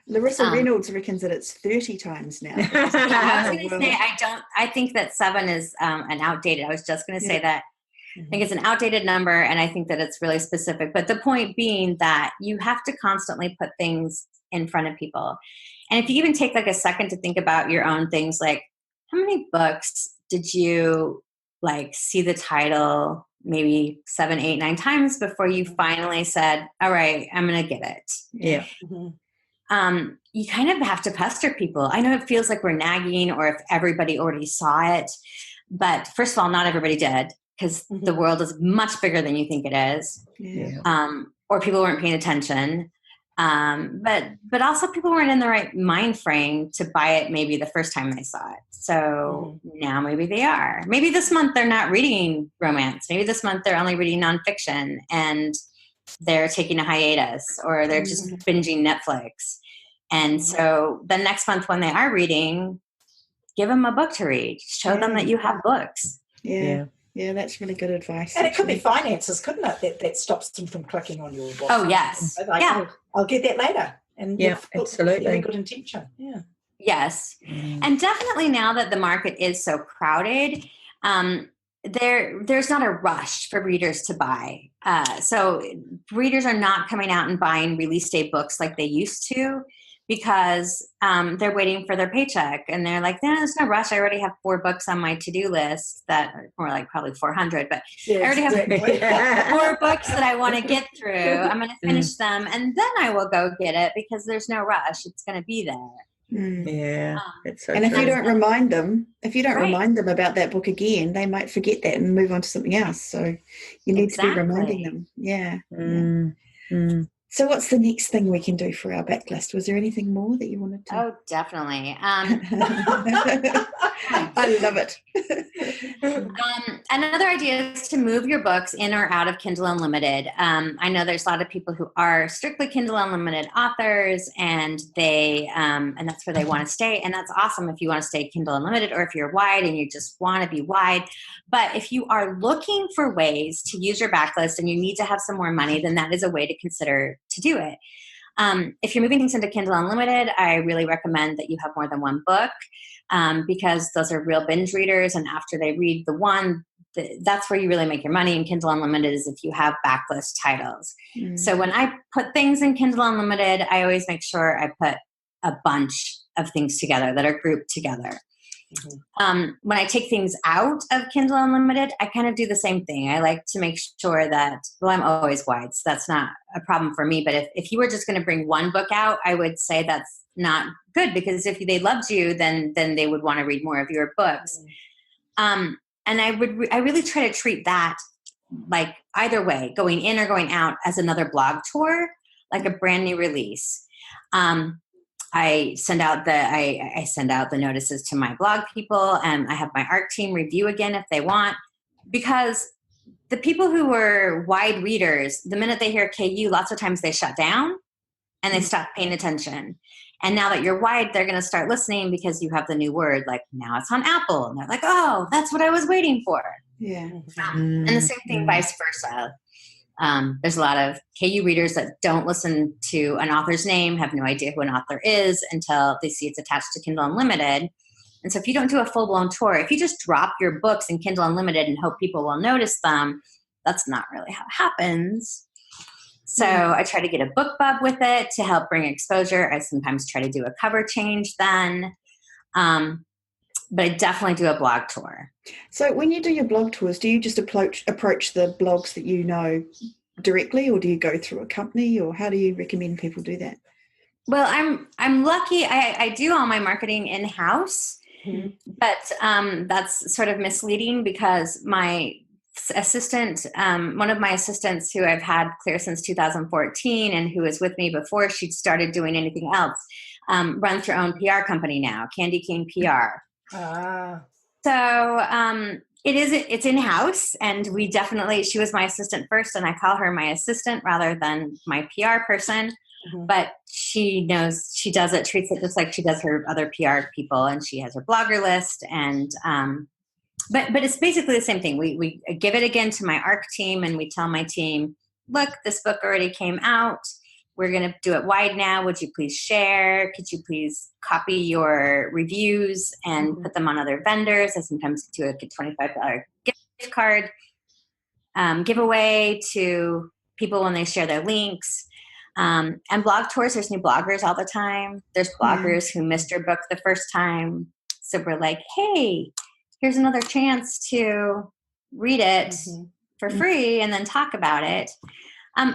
Larissa Reynolds reckons that it's 30 times now. I was going to say, I think that 7 is an outdated. I was just going to say that. I think it's an outdated number, and I think that it's really specific. But the point being that you have to constantly put things in front of people. And if you even take like a second to think about your own things, like how many books did you like see the title maybe 7, 8, 9 times before you finally said, all right, I'm going to get it. Yeah. You kind of have to pester people. I know it feels like we're nagging or if everybody already saw it, but first of all, not everybody did, because the world is much bigger than you think it is. Or people weren't paying attention. But also people weren't in the right mind frame to buy it maybe the first time they saw it. So now maybe they are. Maybe this month they're not reading romance. Maybe this month they're only reading nonfiction and they're taking a hiatus or they're just binging Netflix. And so the next month when they are reading, give them a book to read. Show them that you have books. Yeah, that's really good advice. And it could be finances, couldn't it? That stops them from clicking on your book. Oh, yes. Like, I'll get that later. And absolutely. Very good intention. Yeah. Yes. And definitely now that the market is so crowded, there's not a rush for readers to buy. So readers are not coming out and buying release day books like they used to, because they're waiting for their paycheck and they're like, there's no rush. I already have 4 books on my to-do list that are more like probably 400, but I already have 4 books that I want to get through. I'm going to finish them and then I will go get it because there's no rush. It's going to be there. Yeah. So and if you don't remind them, remind them about that book again, they might forget that and move on to something else. So you need to be reminding them. Yeah. So what's the next thing we can do for our backlist? Was there anything more that you wanted to? Oh, definitely. I love it. Another idea is to move your books in or out of Kindle Unlimited. I know there's a lot of people who are strictly Kindle Unlimited authors and and that's where they want to stay. And that's awesome if you want to stay Kindle Unlimited or if you're wide and you just want to be wide. But if you are looking for ways to use your backlist and you need to have some more money, then that is a way to consider to do it. If you're moving things into Kindle Unlimited, I really recommend that you have more than one book because those are real binge readers. And after they read the one, that's where you really make your money in Kindle Unlimited is if you have backlist titles. So when I put things in Kindle Unlimited, I always make sure I put a bunch of things together that are grouped together. When I take things out of Kindle Unlimited, I kind of do the same thing. I like to make sure that, I'm always wide, so that's not a problem for me. But if you were just going to bring one book out, I would say that's not good because if they loved you, then they would want to read more of your books. And I really try to treat that like either way, going in or going out as another blog tour, like a brand new release. I send out the notices to my blog people and I have my ARC team review again if they want, because the people who were wide readers, the minute they hear KU, lots of times they shut down and they stop paying attention. And now that you're wide, they're going to start listening because you have the new word. Like now it's on Apple, and they're like, "Oh, that's what I was waiting for." Yeah. And the same thing, vice versa. There's a lot of KU readers that don't listen to an author's name, have no idea who an author is until they see it's attached to Kindle Unlimited. And so if you don't do a full-blown tour, if you just drop your books in Kindle Unlimited and hope people will notice them, that's not really how it happens. So I try to get a book bub with it to help bring exposure. I sometimes try to do a cover change then. But I definitely do a blog tour. So when you do your blog tours, do you just approach the blogs that you know directly, or do you go through a company, or how do you recommend people do that? Well, I'm lucky. I do all my marketing in-house, but that's sort of misleading because my assistant, one of my assistants who I've had clear since 2014 and who was with me before she'd started doing anything else, runs her own PR company now, Candy King PR. So it's in-house, and she was my assistant first, and I call her my assistant rather than my PR person. But she knows she does it, treats it just like she does her other PR people, and she has her blogger list. And but it's basically the same thing. We give it again to my ARC team, and we tell my team, look, this book already came out. We're going to do it wide now. Would you please share? Could you please copy your reviews and put them on other vendors? I sometimes do a $25 gift card giveaway to people when they share their links. And blog tours, there's new bloggers all the time. There's bloggers who missed your book the first time. So we're like, hey, here's another chance to read it for free and then talk about it. And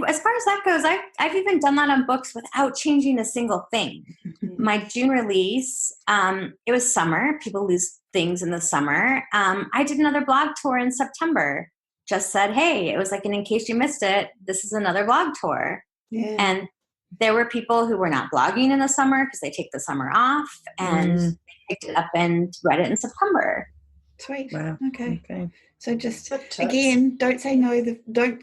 as far as that goes, I've even done that on books without changing a single thing. My June release, it was summer. People lose things in the summer. I did another blog tour in September. Just said, hey, it was like, and in case you missed it, this is another blog tour. Yeah. And there were people who were not blogging in the summer because they take the summer off, and they picked it up and read it in September. Sweet. Wow. Okay. So just again, don't say no. Don't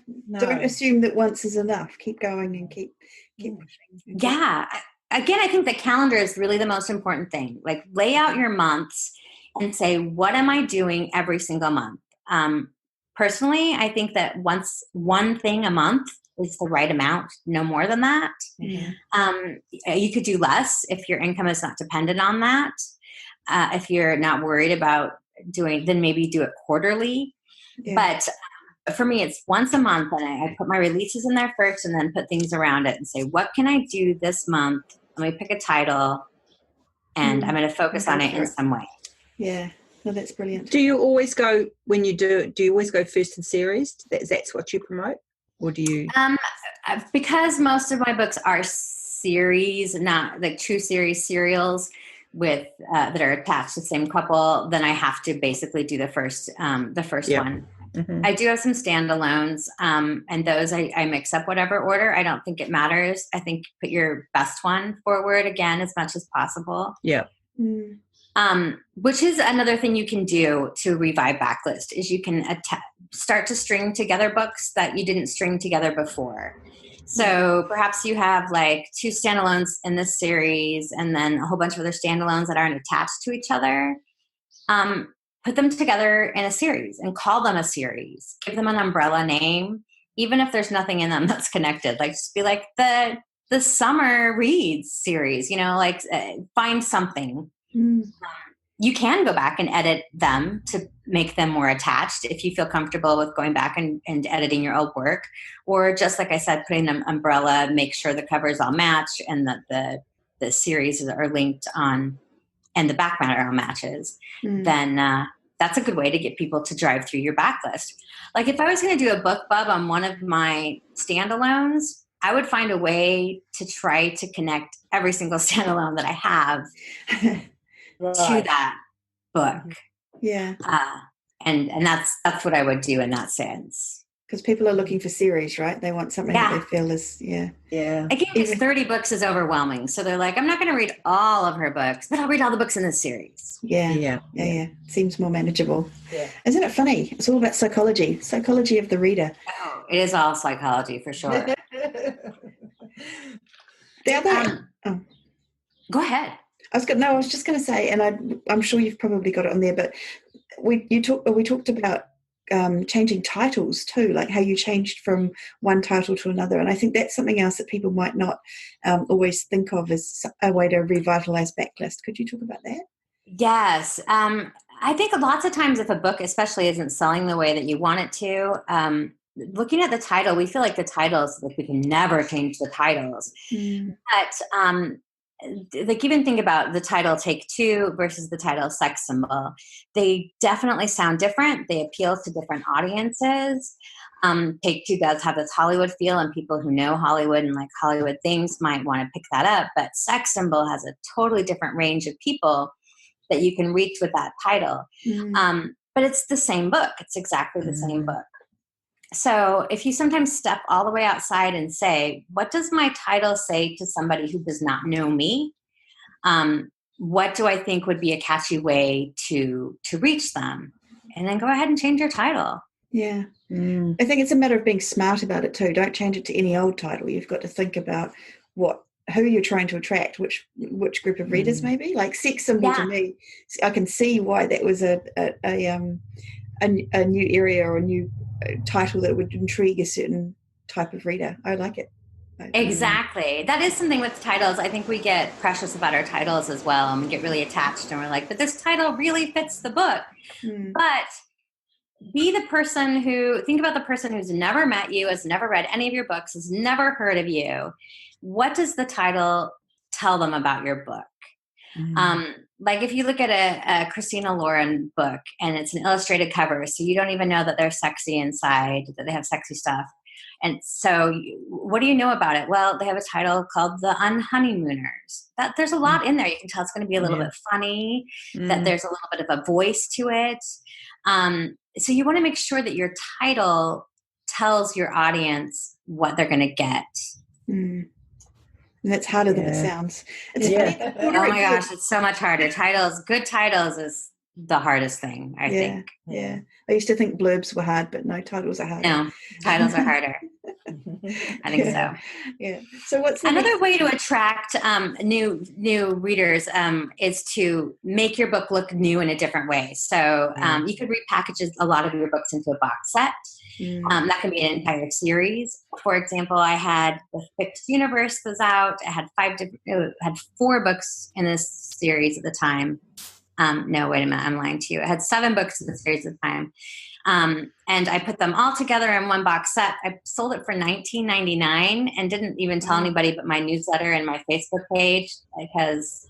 assume that once is enough. Keep going and keep pushing. Yeah. Again, I think the calendar is really the most important thing. Like, lay out your months and say, what am I doing every single month? Personally, I think that one thing a month is the right amount, no more than that. You could do less if your income is not dependent on that. If you're not worried about then maybe do it quarterly. Yeah. But for me, it's once a month, and I put my releases in there first and then put things around it and say, what can I do this month? Let me pick a title, and I'm going to focus on it in some way. Yeah. No, that's brilliant. Do you always go, when you do you always go first in series? That's what you promote? Or do you? Because most of my books are series, not like true series serials with that are attached to the same couple, then I have to basically do the first one. I do have some standalones, and those I mix up whatever order. I don't think it matters. I think put your best one forward again as much as possible. Yeah. Which is another thing you can do to revive Backlist is you can start to string together books that you didn't string together before. So perhaps you have like 2 standalones in this series and then a whole bunch of other standalones that aren't attached to each other. Put them together in a series and call them a series. Give them an umbrella name, even if there's nothing in them that's connected. Like, just be like the summer reads series, like find something. You can go back and edit them to make them more attached if you feel comfortable with going back and editing your old work. Or just like I said, putting an umbrella, make sure the covers all match and that the series are linked on and the back matter all matches. Then that's a good way to get people to drive through your backlist. Like, if I was going to do a book bub on one of my standalones, I would find a way to try to connect every single standalone that I have to that book. Yeah. And that's what I would do in that sense. Because people are looking for series, right? They want something that they feel is, Yeah. Again, because 30 books is overwhelming. So they're like, I'm not going to read all of her books, but I'll read all the books in this series. Yeah. Seems more manageable. Yeah. Isn't it funny? It's all about psychology of the reader. Oh, it is all psychology for sure. The other, Go ahead. I was just going to say, and I'm sure you've probably got it on there, but we talked about changing titles too, like how you changed from one title to another, and I think that's something else that people might not always think of as a way to revitalize Backlist. Could you talk about that? Yes. I think lots of times if a book especially isn't selling the way that you want it to, looking at the title, we feel like the titles, like we can never change the titles. But like even think about the title Take Two versus the title Sex Symbol. They definitely sound different. They appeal to different audiences. Take Two does have this Hollywood feel, and people who know Hollywood and like Hollywood things might want to pick that up. But Sex Symbol has a totally different range of people that you can reach with that title. But it's the same book. It's exactly the same book. So if you sometimes step all the way outside and say, what does my title say to somebody who does not know me? What do I think would be a catchy way to reach them? And then go ahead and change your title. Yeah. I think it's a matter of being smart about it too. Don't change it to any old title. You've got to think about who you're trying to attract, which group of readers maybe. Like Sex Symbol to me, I can see why that was a new area or a new title that would intrigue a certain type of reader. I like it. Exactly. That is something with titles. I think we get precious about our titles as well, and we get really attached, and we're like, but this title really fits the book. But be the person think about the person who's never met you, has never read any of your books, has never heard of you. What does the title tell them about your book? Like if you look at a Christina Lauren book and it's an illustrated cover, so you don't even know that they're sexy inside, that they have sexy stuff. And so what do you know about it? Well, they have a title called The Unhoneymooners. There's a lot in there. You can tell it's going to be a little bit funny, that there's a little bit of a voice to it. So you want to make sure that your title tells your audience what they're going to get. And it's harder than it sounds. It's funny. Oh my gosh, it's so much harder. Good titles is the hardest thing, I think. Yeah. I used to think blurbs were hard, but no, titles are harder. No, titles are harder. I think so. Yeah. So what's another way to attract new readers is to make your book look new in a different way. So you could repackage a lot of your books into a box set. That can be an entire series. For example, I had the Fixed Universe was out. I had 4 books in this series at the time. No, wait a minute, I'm lying to you. I had 7 books in the series at the time. And I put them all together in one box set. I sold it for $19.99 and didn't even tell anybody but my newsletter and my Facebook page, because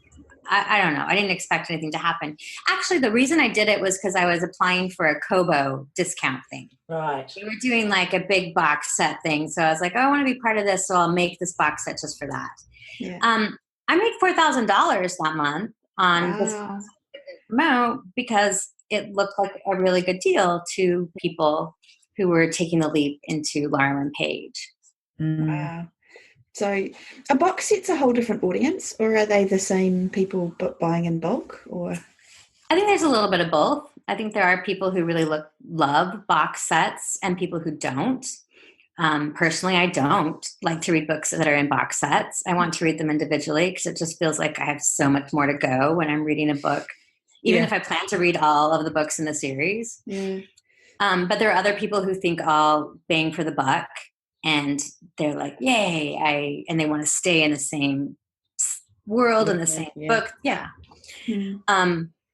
I don't know. I didn't expect anything to happen. Actually, the reason I did it was because I was applying for a Kobo discount thing. Right. We were doing like a big box set thing. So I was like, oh, I want to be part of this, so I'll make this box set just for that. Yeah. I made $4,000 that month on this promote because it looked like a really good deal to people who were taking the leap into Laurelin Page. Wow. So a box set's a whole different audience, or are they the same people but buying in bulk? Or I think there's a little bit of both. I think there are people who really love box sets and people who don't. Personally, I don't like to read books that are in box sets. I want to read them individually because it just feels like I have so much more to go when I'm reading a book, even if I plan to read all of the books in the series. But there are other people who think all bang for the buck, and they're like, yay, and they want to stay in the same world and the same book.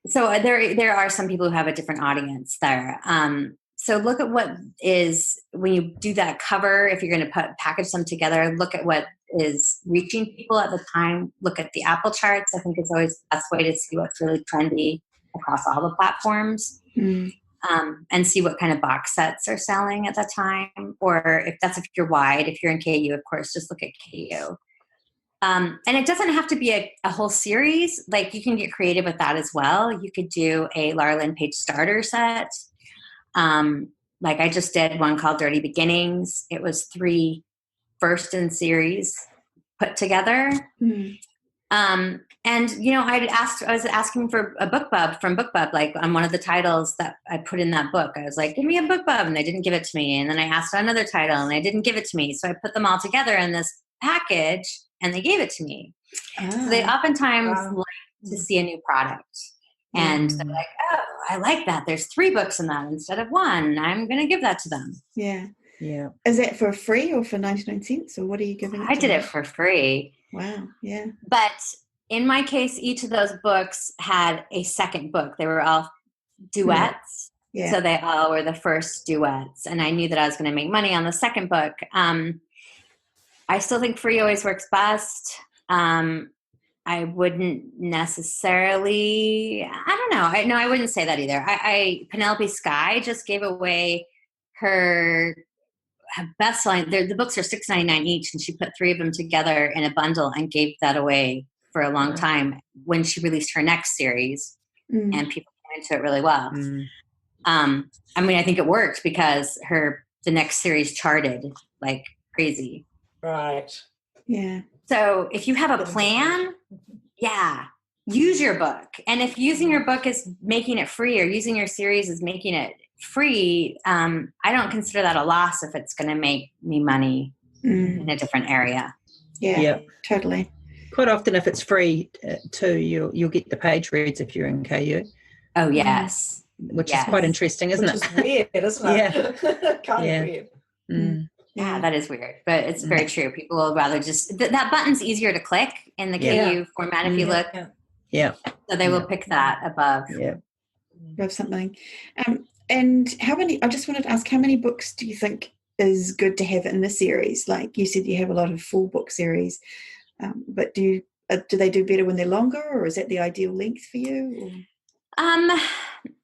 So there are some people who have a different audience there. So look at what is, when you do that cover, if you're going to package them together, look at what is reaching people at the time. Look at the Apple charts. I think it's always the best way to see what's really trendy across all the platforms. And see what kind of box sets are selling at that time. Or if you're wide, if you're in KU, of course, just look at KU. And it doesn't have to be a whole series. Like you can get creative with that as well. You could do a Laurelin Page starter set. Like I just did one called Dirty Beginnings. It was 3 first in series put together. And, I was asking for a BookBub from BookBub, like on one of the titles that I put in that book. I was like, give me a BookBub, and they didn't give it to me. And then I asked for another title, and they didn't give it to me. So I put them all together in this package, and they gave it to me. So they oftentimes like to see a new product. And they're like, oh, I like that. There's 3 books in that instead of 1. I'm going to give that to them. Yeah. Yeah. Is that for free or for 99 cents, or what are you giving it I to did them? it for free. Wow. Yeah. But in my case, each of those books had a second book. They were all duets. Yeah. So they all were the first duets. And I knew that I was going to make money on the second book. I still think free always works best. I wouldn't necessarily, I don't know. I wouldn't say that either. Penelope Sky just gave away her best-selling, the books are $6.99 each, and she put 3 of them together in a bundle and gave that away for a long time when she released her next series, and people came into it really well. I mean, I think it worked because the next series charted like crazy. Right. Yeah. So if you have a plan, use your book. And if using your book is making it free, or using your series is making it free, I don't consider that a loss if it's going to make me money in a different area. Yeah, totally. Quite often, if it's free too, you'll get the page reads if you're in KU. Oh, yes. Which is quite interesting, isn't it? Which is weird, isn't it? Kind of weird. Yeah, that is weird, but it's very true. People will rather just that button's easier to click in the KU format if you look. Yeah. So they will pick that above. Yeah. Above something. And I just wanted to ask, how many books do you think is good to have in the series? Like you said, you have a lot of full book series, but do they do better when they're longer, or is that the ideal length for you? Or?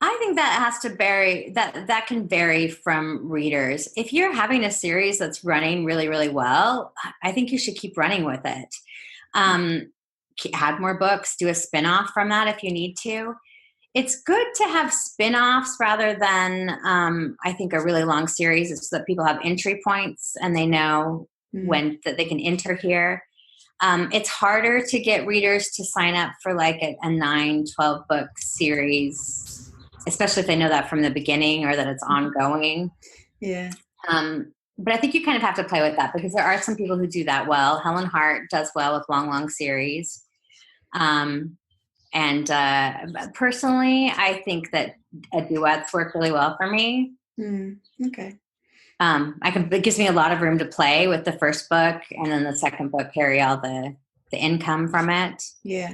I think that has to vary. That can vary from readers. If you're having a series that's running really, really well, I think you should keep running with it. Add more books, do a spin-off from that if you need to. It's good to have spin-offs rather than, I think, a really long series, so that people have entry points and they know when that they can enter here. It's harder to get readers to sign up for like a 9-12 book series, especially if they know that from the beginning or that it's ongoing. Yeah. But I think you kind of have to play with that, because there are some people who do that well. Helen Hart does well with long series. And personally, I think that duets work really well for me. Okay. It gives me a lot of room to play with the first book, and then the second book carry all the income from it. Yeah.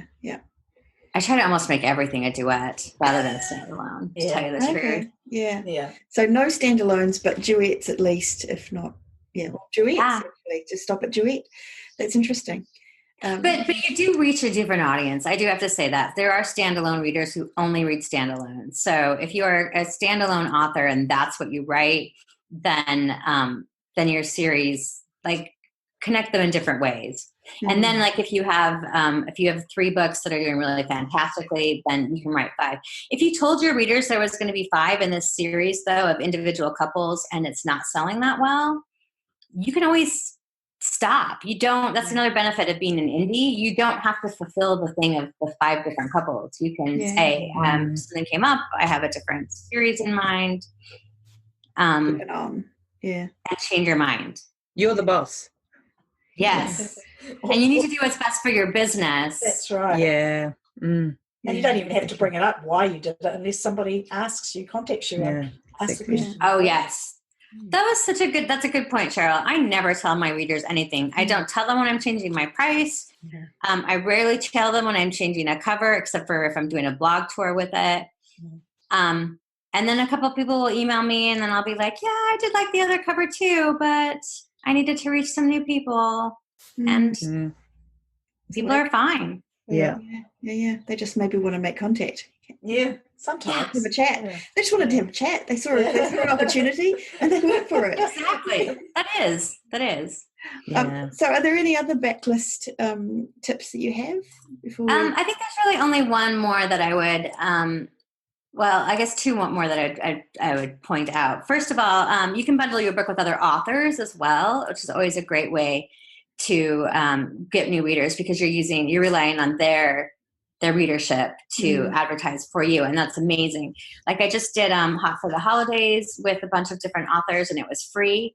I try to almost make everything a duet rather than a standalone, to tell you the truth. Yeah. So no standalones, but duets at least, if not, duets. Actually, to stop at duet. That's interesting. But you do reach a different audience. I do have to say that there are standalone readers who only read standalones. So if you are a standalone author and that's what you write, then your series, like, connect them in different ways. And then, like, if you have 3 books that are doing really fantastically, then you can write 5. If you told your readers there was going to be 5 in this series, though, of individual couples, and it's not selling that well, you can always stop. You don't. That's another benefit of being an indie. You don't have to fulfill the thing of the 5 different couples. You can say, something came up. I have a different series in mind. Keep it on. Yeah. And change your mind. You're the boss. Yes. And you need to do what's best for your business. That's right. Yeah. And you don't even have to bring it up why you did it unless somebody asks you, contacts you, and asks the question. Oh, yes. That's a good point, Cheryl. I never tell my readers anything. I don't tell them when I'm changing my price. I rarely tell them when I'm changing a cover, except for if I'm doing a blog tour with it. And then a couple of people will email me, and then I'll be like, yeah, I did like the other cover too, but I needed to reach some new people. And people are fine. Yeah. They just maybe want to make contact. Yeah, sometimes. Have a chat. Yeah. They just wanted to have a chat. They saw an opportunity and they went for it. Exactly. That is. Yeah. So are there any other backlist tips that you have? Before I think there's really only one more that I would I guess 2 more that I would point out. First of all, you can bundle your book with other authors as well, which is always a great way to get new readers, because you're relying on their readership to advertise for you, and that's amazing. Like I just did Hot for the Holidays with a bunch of different authors, and it was free.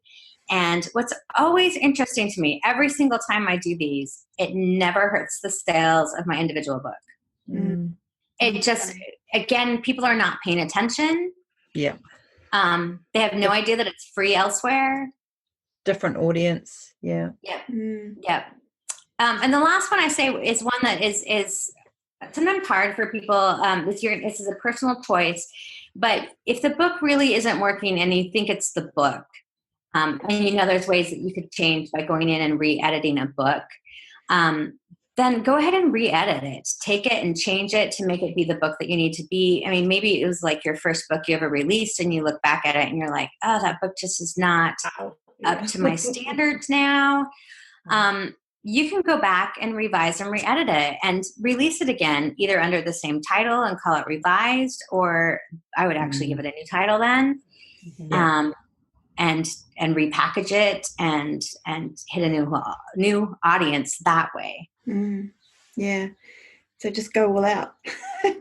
And what's always interesting to me, every single time I do these, it never hurts the sales of my individual book. Mm. It just, again, people are not paying attention. Yeah. They have no idea that it's free elsewhere. Different audience. Yeah. Yep. Yep. And the last one I say is one that is sometimes hard for people. This is a personal choice, but if the book really isn't working and you think it's the book, and there's ways that you could change by going in and re-editing a book, then go ahead and re-edit it. Take it and change it to make it be the book that you need to be. I mean, maybe it was like your first book you ever released and you look back at it and you're like, oh, that book just is not up to my standards now. You can go back and revise and re-edit it and release it again, either under the same title and call it revised, or I would actually give it a new title then. And repackage it and hit a new audience that way. Yeah. So just go all out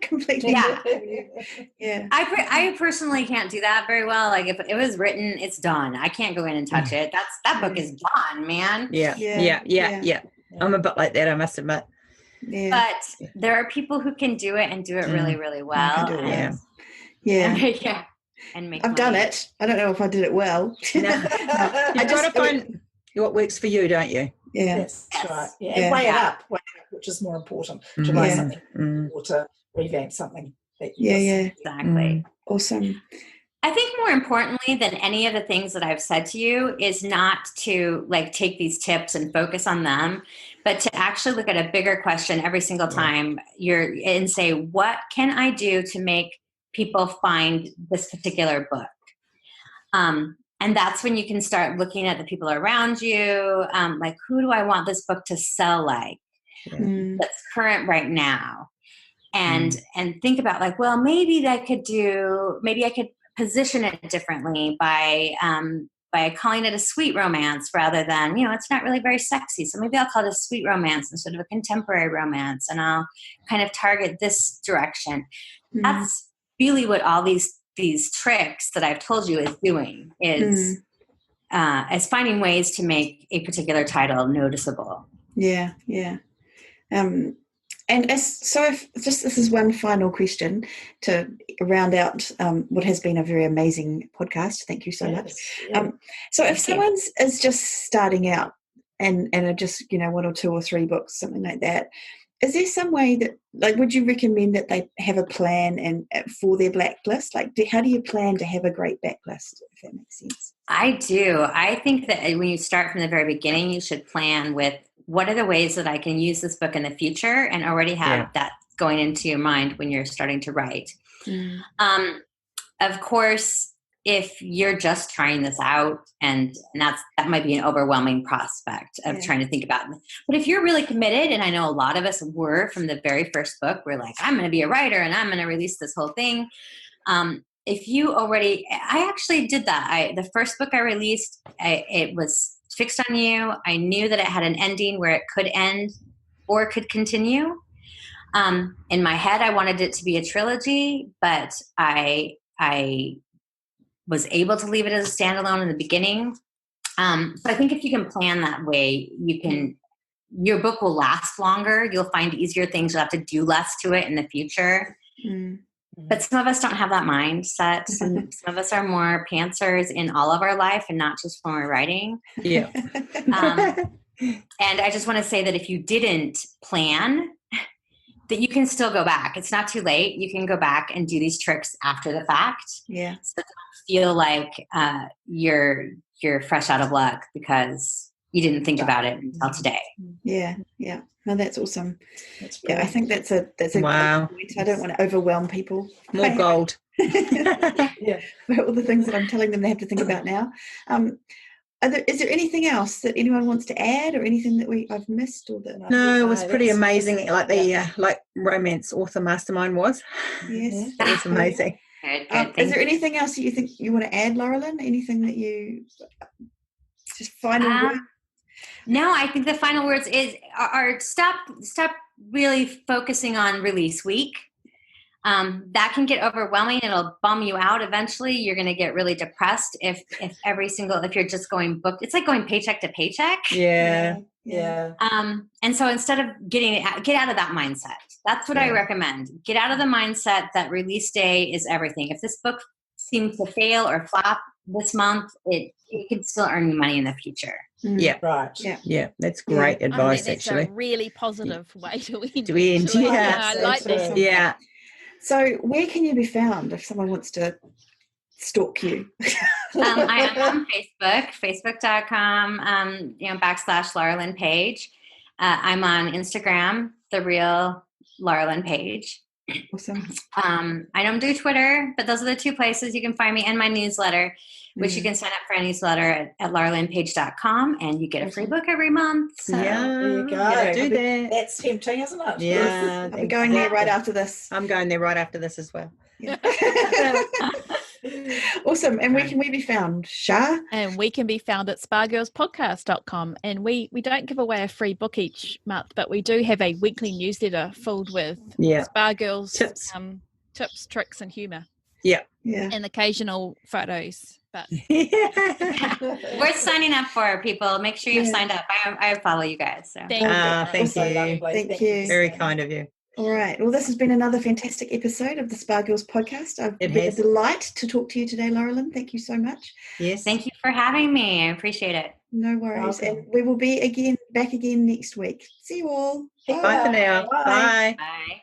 completely. Yeah. Yeah. I personally can't do that very well. Like if it was written, it's done. I can't go in and touch it. That book is done, man. Yeah. I'm a bit like that, I must admit. Yeah. But there are people who can do it and do it really, really well. Yeah. And make I've done it. I don't know if I did it well. You've got to find what works for you, don't you? Yeah. Yes, that's right. Yeah. And weigh it up, which is more important. To write something or to revamp something. Exactly. Awesome. I think more importantly than any of the things that I've said to you is not to like take these tips and focus on them, but to actually look at a bigger question every single time and say, what can I do to make people find this particular book? And that's when you can start looking at the people around you. Like, who do I want this book to sell like that's current right now? And think about like, well, maybe I could position it differently by calling it a sweet romance rather than, it's not really very sexy. So maybe I'll call it a sweet romance instead of a contemporary romance. And I'll kind of target this direction. That's really what all these tricks that I've told you is doing is finding ways to make a particular title noticeable. Yeah. And this is one final question to round out what has been a very amazing podcast. Thank you so much. So if someone is just starting out and are just, one or two or three books, something like that, is there some way that, like, would you recommend that they have a plan and for their backlist? Like, how do you plan to have a great backlist, if that makes sense? I do. I think that when you start from the very beginning, you should plan with what are the ways that I can use this book in the future and already have that going into your mind when you're starting to write. Of course, if you're just trying this out, and that might be an overwhelming prospect of trying to think about it. But if you're really committed, and I know a lot of us were from the very first book, we're like, I'm going to be a writer and I'm going to release this whole thing. If you already, I actually did that. The first book I released, it was Fixed on You. I knew that it had an ending where it could end or could continue. In my head, I wanted it to be a trilogy, but I was able to leave it as a standalone in the beginning. So I think if you can plan that way, your book will last longer. You'll find easier things. You'll have to do less to it in the future. But some of us don't have that mindset. Some of us are more pantsers in all of our life and not just when we're writing. Yeah. And I just want to say that if you didn't plan, that you can still go back. It's not too late. You can go back and do these tricks after the fact. Yeah. So don't feel like you're fresh out of luck because you didn't think about it until today. Yeah. No, that's awesome. I think that's a wow. Good point. I don't want to overwhelm people. More gold. About all the things that I'm telling them they have to think about now. Is there anything else that anyone wants to add, or anything that I've missed, or that? No, it was pretty amazing. Like the like romance author mastermind was. Yes, that was amazing. Good. Is there anything else that you think you want to add, Laurelin? Anything that you just final words? No, I think the final words are stop really focusing on release week. That can get overwhelming. It'll bum you out. Eventually you're going to get really depressed if you're just going book, it's like going paycheck to paycheck. Yeah. And so instead of get out of that mindset. That's what I recommend. Get out of the mindset that release day is everything. If this book seems to fail or flop this month, it could still earn you money in the future. Yeah. Right. Yeah. That's great advice, that's actually. a really positive way to end. Yeah. I like that. Yeah. So where can you be found if someone wants to stalk you? I am on Facebook, facebook.com, /Laurelin Page. I'm on Instagram, The Real Laurelin Page. Awesome. I don't do Twitter, but those are the two places you can find me, and my newsletter, which you can sign up for a newsletter at laurelinpage.com, and you get a free book every month. So. Yeah, there you go. do that. That's tempting, isn't it? Yeah, I'll be going there right after this. I'm going there right after this as well. Yeah. Awesome. And where can we be found, Shah? And we can be found at spargirlspodcast.com. And we don't give away a free book each month, but we do have a weekly newsletter filled with Spar Girls tips, tricks, and humour. Yeah. And occasional photos. But worth signing up for, people. Make sure you've signed up. I follow you guys. So. Thank you. Thank you. Very kind of you. All right. Well, this has been another fantastic episode of the Spar Girls podcast. It's been a delight to talk to you today, Laurelin. Thank you so much. Yes. Thank you for having me. I appreciate it. No worries. And we will be back again next week. See you all. Bye for now. Bye. Bye.